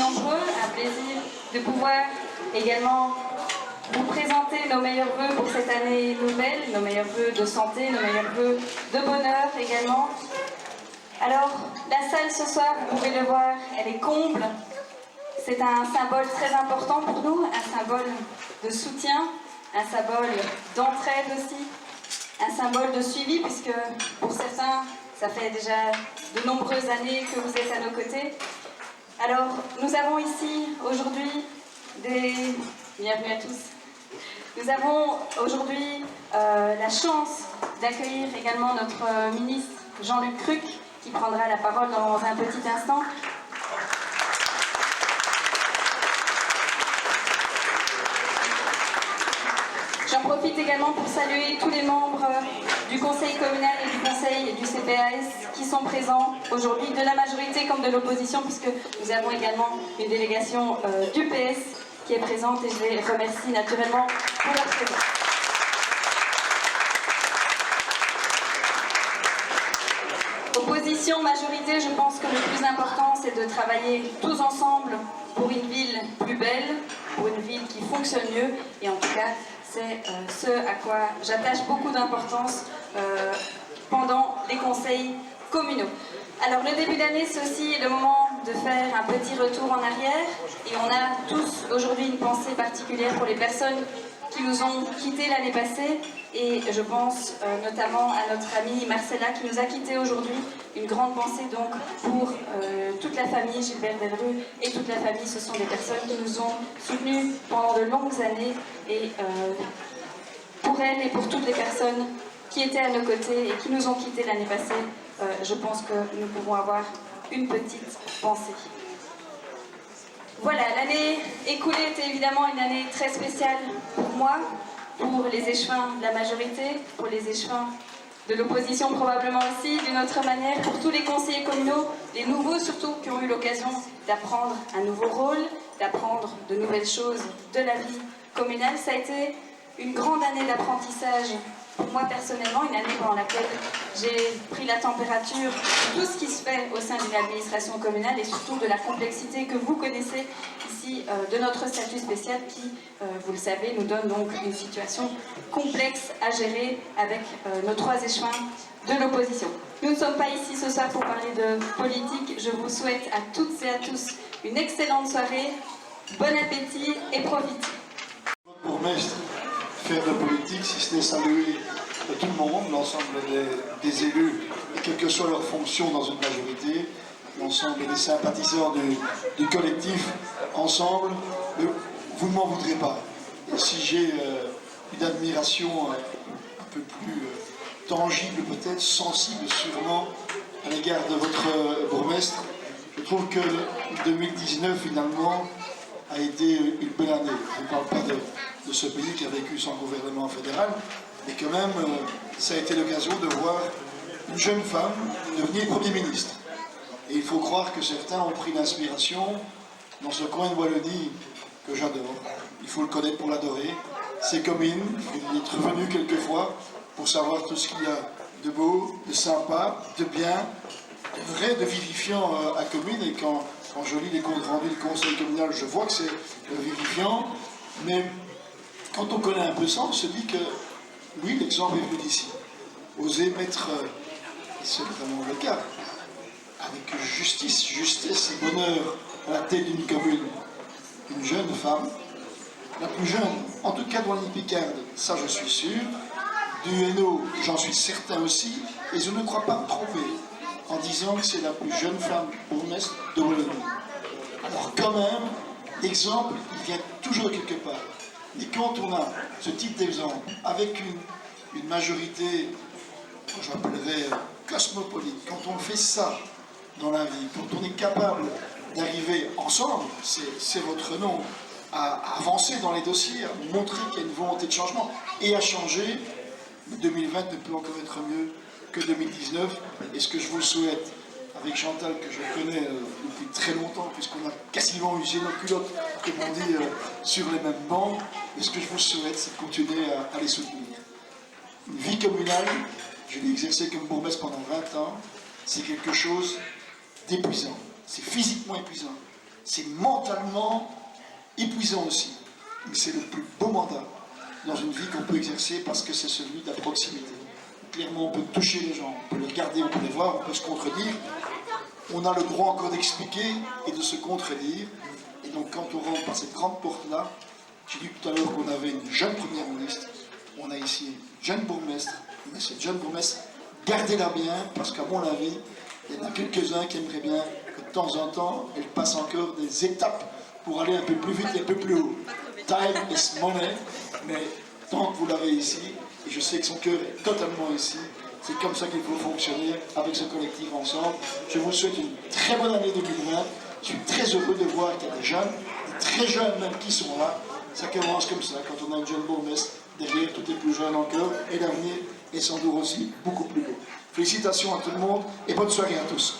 nombreux, un plaisir de pouvoir également vous présenter nos meilleurs vœux pour cette année nouvelle, nos meilleurs vœux de santé, nos meilleurs vœux de bonheur également. Alors, la salle ce soir, vous pouvez le voir, elle est comble. C'est un symbole très important pour nous, un symbole de soutien, un symbole d'entraide aussi, un symbole de suivi, puisque pour certains, ça fait déjà de nombreuses années que vous êtes à nos côtés. Alors, nous avons ici aujourd'hui des... Bienvenue à tous. Nous avons aujourd'hui la chance d'accueillir également notre ministre Jean-Luc Cruc, qui prendra la parole dans un petit instant. J'en profite également pour saluer tous les membres du conseil communal et du conseil du CPAS qui sont présents aujourd'hui, de la majorité comme de l'opposition, puisque nous avons également une délégation du PS qui est présente et je les remercie naturellement pour leur présence. Opposition, majorité, je pense que le plus important c'est de travailler tous ensemble pour une ville plus belle, pour une ville qui fonctionne mieux, et en tout cas c'est ce à quoi j'attache beaucoup d'importance pendant les conseils communaux. Alors le début d'année, c'est aussi le moment de faire un petit retour en arrière, et on a tous aujourd'hui une pensée particulière pour les personnes qui nous ont quittés l'année passée, et je pense notamment à notre amie Marcella qui nous a quittés aujourd'hui. Une grande pensée donc pour toute la famille Gilbert Delrue et toute la famille. Ce sont des personnes qui nous ont soutenus pendant de longues années, et pour elle et pour toutes les personnes qui étaient à nos côtés et qui nous ont quittés l'année passée, je pense que nous pouvons avoir une petite pensée. Voilà, l'année écoulée était évidemment une année très spéciale pour moi, pour les échevins de la majorité, pour les échevins de l'opposition probablement aussi, d'une autre manière, pour tous les conseillers communaux, les nouveaux surtout, qui ont eu l'occasion d'apprendre un nouveau rôle, d'apprendre de nouvelles choses de la vie communale. Ça a été une grande année d'apprentissage pour moi personnellement, une année pendant laquelle j'ai pris la température de tout ce qui se fait au sein d'une administration communale, et surtout de la complexité que vous connaissez ici de notre statut spécial qui, vous le savez, nous donne donc une situation complexe à gérer avec nos trois échevins de l'opposition. Nous ne sommes pas ici ce soir pour parler de politique. Je vous souhaite à toutes et à tous une excellente soirée, bon appétit et profitez. Bourgmestre, faire de politique, si ce n'est saluer tout le monde, l'ensemble des élus, et quelle que soit leur fonction dans une majorité, l'ensemble des sympathisants du collectif, ensemble, vous ne m'en voudrez pas. Et si j'ai une admiration un peu plus tangible, peut-être sensible sûrement, à l'égard de votre bourgmestre, je trouve que 2019 finalement a été une belle année. Je ne parle pas de ce pays qui a vécu sans gouvernement fédéral, mais quand même, ça a été l'occasion de voir une jeune femme devenir Premier ministre. Et il faut croire que certains ont pris l'inspiration dans ce coin de Wallonie que j'adore. Il faut le connaître pour l'adorer. C'est Comines, il faut y être venu quelquefois pour savoir tout ce qu'il y a de beau, de sympa, de bien, de vrai, de vivifiant à Comines. Et quand je lis les comptes rendus du conseil communal, je vois que c'est vivifiant. Mais quand on connaît un peu ça, on se dit que oui, l'exemple est venu d'ici. Oser mettre, et c'est vraiment le cas, avec justice, justesse et bonheur à la tête d'une commune, une jeune femme, la plus jeune, en tout cas dans l'île Picarde, ça je suis sûr, du Hainaut, j'en suis certain aussi, et je ne crois pas me tromper en disant que c'est la plus jeune femme bourgmestre de Wallonie. Alors quand même, l'exemple, il vient toujours quelque part. Et quand on a ce type d'exemple, avec une majorité, que j'appellerais cosmopolite, quand on fait ça dans la vie, quand on est capable d'arriver ensemble, c'est votre nom, à avancer dans les dossiers, à montrer qu'il y a une volonté de changement et à changer, 2020 ne peut encore être mieux que 2019. Et ce que je vous souhaite, avec Chantal, que je connais depuis très longtemps, puisqu'on a quasiment usé nos culottes, comme on dit, sur les mêmes bancs, et ce que je vous souhaite, c'est de continuer à les soutenir. Une vie communale, je l'ai exercée comme bourgmestre pendant 20 ans, c'est quelque chose d'épuisant. C'est physiquement épuisant. c'est mentalement épuisant aussi. Mais c'est le plus beau mandat dans une vie qu'on peut exercer parce que c'est celui de la proximité. Clairement, on peut toucher les gens, on peut les regarder, on peut les voir, on peut se contredire. On a le droit encore d'expliquer et de se contredire. Et donc quand on rentre par cette grande porte-là, j'ai dit tout à l'heure qu'on avait une jeune première ministre, on a ici une jeune bourgmestre, mais cette jeune bourgmestre, gardez-la bien, parce qu'à mon avis, il y en a quelques-uns qui aimeraient bien que de temps en temps, elle passe encore des étapes pour aller un peu plus vite et un peu plus haut. Time is money, mais tant que vous l'avez ici, et je sais que son cœur est totalement ici, c'est comme ça qu'il faut fonctionner avec ce collectif ensemble. Je vous souhaite une très bonne année 2020. Je suis très heureux de voir qu'il y a des jeunes, des très jeunes même qui sont là. Ça commence comme ça, quand on a une jeune bourgmestre, derrière tout est plus jeune encore, et l'avenir est sans doute aussi beaucoup plus beau. Félicitations à tout le monde et bonne soirée à tous.